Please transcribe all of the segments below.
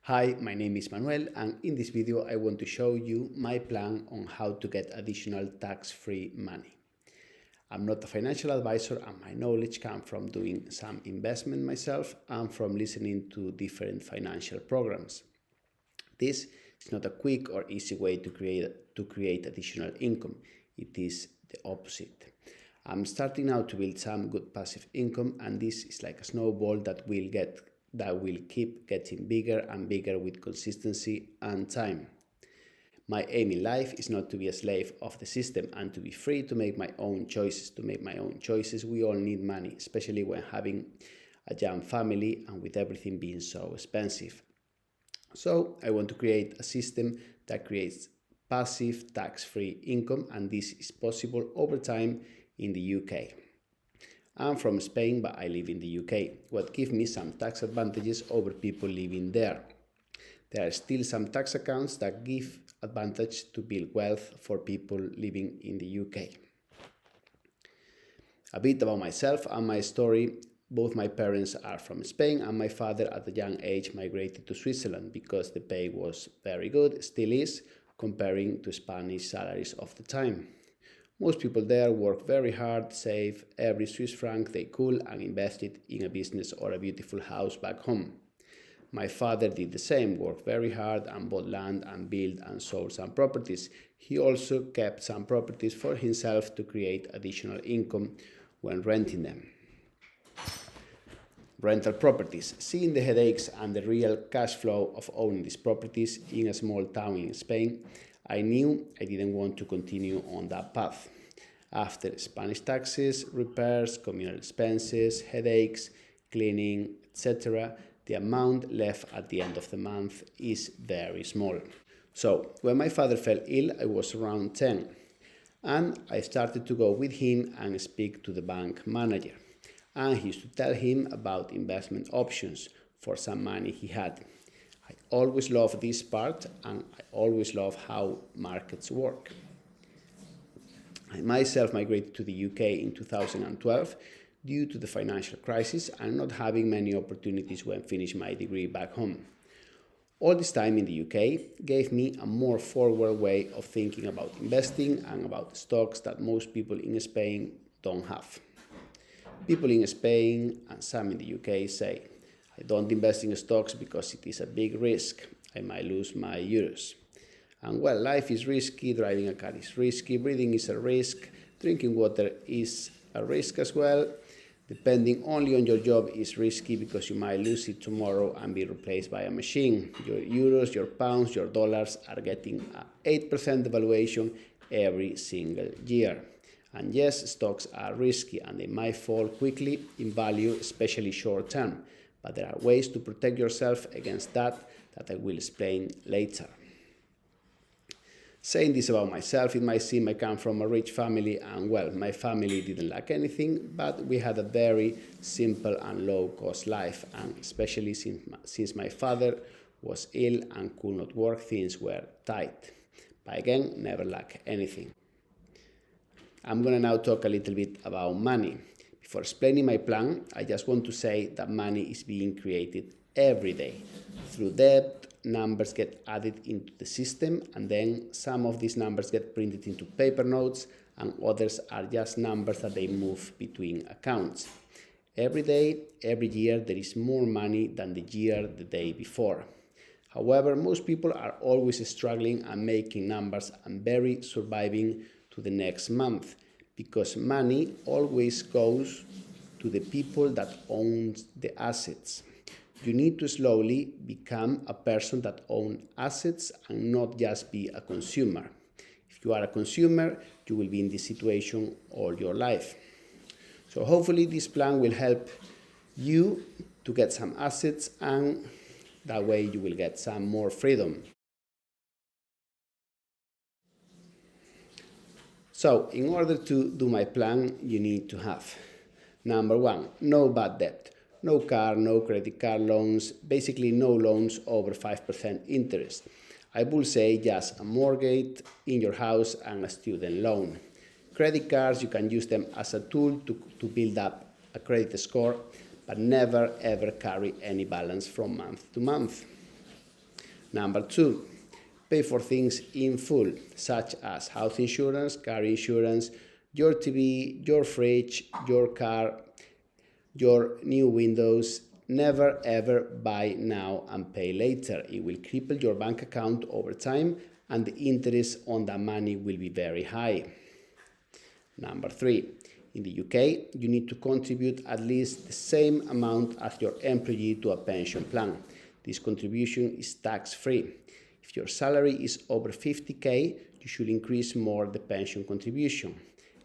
Hi, my name is Manuel, and in this video I want to show you my plan on how to get additional tax-free money. I'm not a financial advisor, and my knowledge comes from doing some investment myself and from listening to different financial programs. This is not a quick or easy way to create additional income. It is the opposite. I'm starting now to build some good passive income, and this is like a snowball that will keep getting bigger and bigger with consistency and time. My aim in life is not to be a slave of the system and to be free to make my own choices. To make my own choices, we all need money, especially when having a young family and with everything being so expensive. So I want to create a system that creates passive tax-free income, and this is possible over time in the UK. I'm from Spain, but I live in the UK, what gives me some tax advantages over people living there. There are still some tax accounts that give advantage to build wealth for people living in the UK. A bit about myself and my story. Both my parents are from Spain, and my father at a young age migrated to Switzerland because the pay was very good, still is, comparing to Spanish salaries of the time. Most people there work very hard, save every Swiss franc they could, and invest it in a business or a beautiful house back home. My father did the same, worked very hard and bought land and built and sold some properties. He also kept some properties for himself to create additional income when renting them. Rental properties. Seeing the headaches and the real cash flow of owning these properties in a small town in Spain, I knew I didn't want to continue on that path. After Spanish taxes, repairs, communal expenses, headaches, cleaning, etc., the amount left at the end of the month is very small. So, when my father fell ill, I was around 10, and I started to go with him and speak to the bank manager. And he used to tell him about investment options for some money he had. I always love this part, and I always love how markets work. I myself migrated to the UK in 2012 due to the financial crisis and not having many opportunities when finishing my degree back home. All this time in the UK gave me a more forward way of thinking about investing and about stocks that most people in Spain don't have. People in Spain and some in the UK say, I don't invest in stocks because it is a big risk. I might lose my euros. And well, life is risky, driving a car is risky, breathing is a risk, drinking water is a risk as well. Depending only on your job is risky because you might lose it tomorrow and be replaced by a machine. Your euros, your pounds, your dollars are getting an 8% devaluation every single year. And yes, stocks are risky and they might fall quickly in value, especially short term. But there are ways to protect yourself against that I will explain later. Saying this about myself, it might seem I come from a rich family, and well, my family didn't lack anything, but we had a very simple and low-cost life, and especially since my father was ill and could not work, things were tight. But again, never lack anything. I'm gonna now talk a little bit about money. Before explaining my plan, I just want to say that money is being created every day. Through debt, numbers get added into the system, and then some of these numbers get printed into paper notes, and others are just numbers that they move between accounts. Every day, every year, there is more money than the year the day before. However, most people are always struggling and making numbers and barely surviving to the next month, because money always goes to the people that own the assets. You need to slowly become a person that owns assets and not just be a consumer. If you are a consumer, you will be in this situation all your life. So hopefully this plan will help you to get some assets, and that way you will get some more freedom. So in order to do my plan, you need to have, number one, no bad debt. No car, no credit card loans, basically no loans over 5% interest. I would say just a mortgage in your house and a student loan. Credit cards, you can use them as a tool to build up a credit score, but never ever carry any balance from month to month. Number 2, pay for things in full, such as house insurance, car insurance, your TV, your fridge, your car, your new windows. Never ever buy now and pay later. It will cripple your bank account over time and the interest on that money will be very high. Number 3, in the UK, you need to contribute at least the same amount as your employee to a pension plan. This contribution is tax-free. If your salary is over 50k, you should increase more the pension contribution.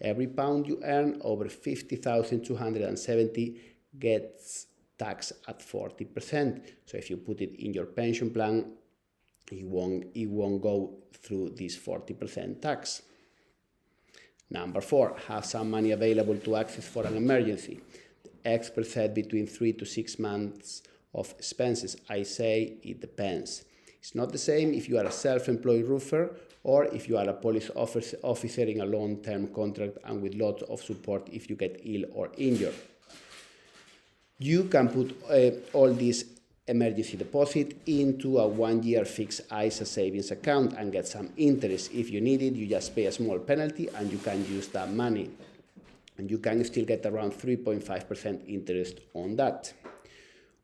Every pound you earn over 50,270 gets taxed at 40%. So if you put it in your pension plan, it won't go through this 40% tax. Number 4, have some money available to access for an emergency. The experts said between 3 to 6 months of expenses. I say it depends. It's not the same if you are a self-employed roofer or if you are a police officer in a long-term contract and with lots of support if you get ill or injured. You can put all this emergency deposit into a 1-year fixed ISA savings account and get some interest. If you need it, you just pay a small penalty and you can use that money. And you can still get around 3.5% interest on that.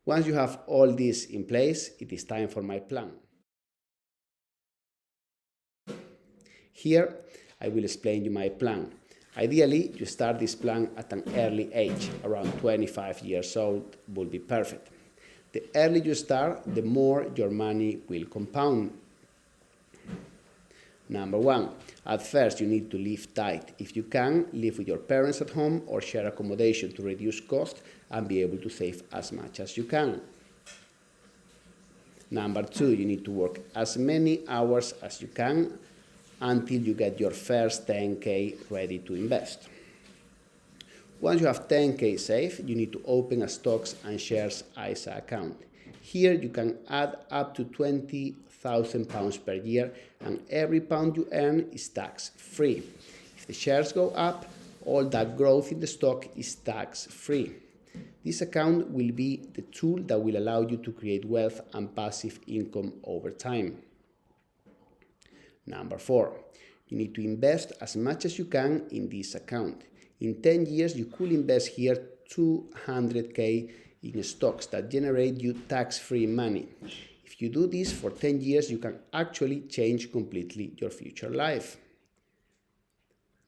Once you have all this in place, it is time for my plan. Here, I will explain you my plan. Ideally, you start this plan at an early age, around 25 years old would be perfect. The earlier you start, the more your money will compound. Number 1, at first you need to live tight. If you can, live with your parents at home or share accommodation to reduce cost and be able to save as much as you can. Number 2, you need to work as many hours as you can until you get your first 10k ready to invest. Once you have 10k saved, you need to open a stocks and shares ISA account. Here you can add up to £20,000 per year and every pound you earn is tax-free. If the shares go up, all that growth in the stock is tax-free. This account will be the tool that will allow you to create wealth and passive income over time. Number 4, you need to invest as much as you can in this account. In 10 years, you could invest here 200k in stocks that generate you tax-free money. If you do this for 10 years, you can actually change completely your future life.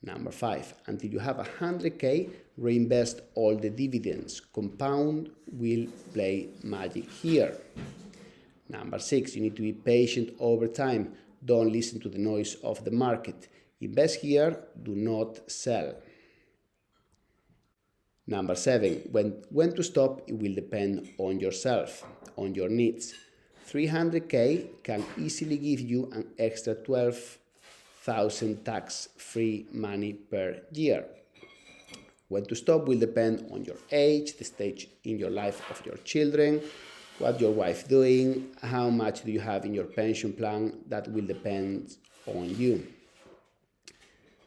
Number 5, until you have 100k, reinvest all the dividends. Compound will play magic here. Number 6, you need to be patient over time. Don't listen to the noise of the market. Invest here, do not sell. Number 7, when to stop, it will depend on yourself, on your needs. 300k can easily give you an extra 12,000 tax-free money per year. When to stop will depend on your age, the stage in your life of your children, what your wife doing, how much do you have in your pension plan. That will depend on you.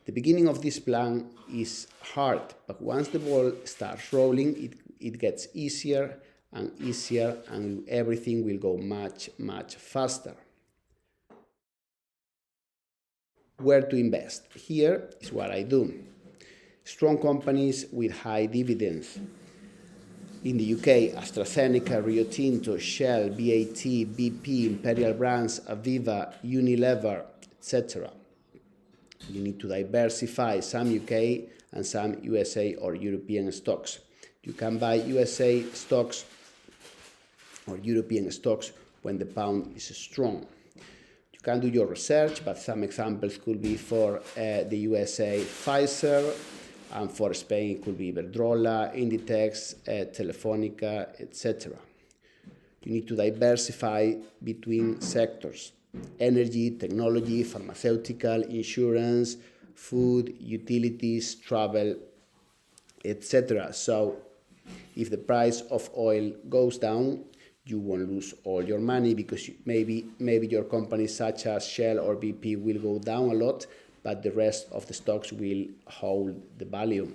The beginning of this plan is hard, but once the ball starts rolling, it gets easier and easier and everything will go much, much faster. Where to invest? Here is what I do. Strong companies with high dividends. In the UK, AstraZeneca, Rio Tinto, Shell, BAT, BP, Imperial Brands, Aviva, Unilever, etc. You need to diversify some UK and some USA or European stocks. You can buy USA stocks or European stocks when the pound is strong. You can do your research, but some examples could be for the USA, Pfizer, and for Spain it could be Iberdrola, Inditex, Telefónica, etc. You need to diversify between sectors: energy, technology, pharmaceutical, insurance, food, utilities, travel, etc. So if the price of oil goes down, you won't lose all your money because maybe your companies such as Shell or BP will go down a lot, but the rest of the stocks will hold the value.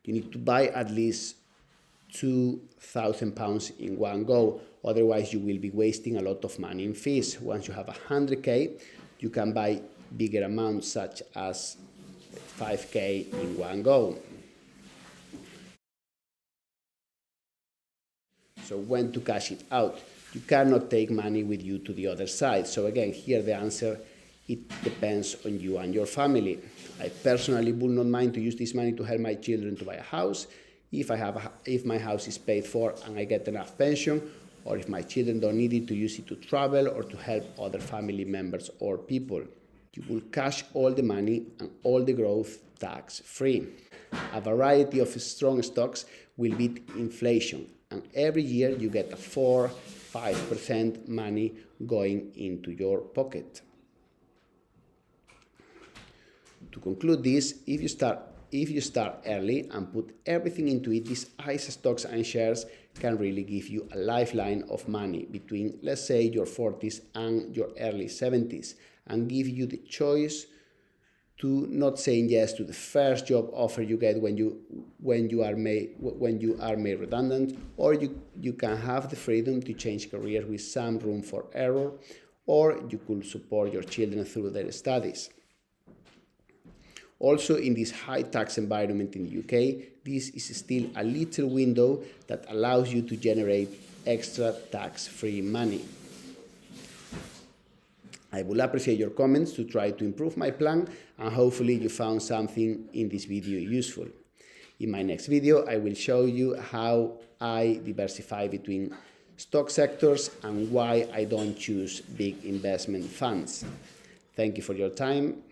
You need to buy at least £2,000 in one go. Otherwise, you will be wasting a lot of money in fees. Once you have 100k, you can buy bigger amounts such as 5k in one go. So when to cash it out? You cannot take money with you to the other side. So again, here the answer, it depends on you and your family. I personally would not mind to use this money to help my children to buy a house, if my house is paid for and I get enough pension, or if my children don't need it, to use it to travel or to help other family members or people. You will cash all the money and all the growth tax-free. A variety of strong stocks will beat inflation, and every year you get a 4-5% money going into your pocket. To conclude this, if you start early and put everything into it, these ISA stocks and shares can really give you a lifeline of money between, let's say, your 40s and your early 70s, and give you the choice to not saying yes to the first job offer you get when you are made redundant, or you can have the freedom to change careers with some room for error, or you could support your children through their studies. Also, in this high tax environment in the UK, this is still a little window that allows you to generate extra tax-free money. I will appreciate your comments to try to improve my plan, and hopefully you found something in this video useful. In my next video, I will show you how I diversify between stock sectors and why I don't choose big investment funds. Thank you for your time.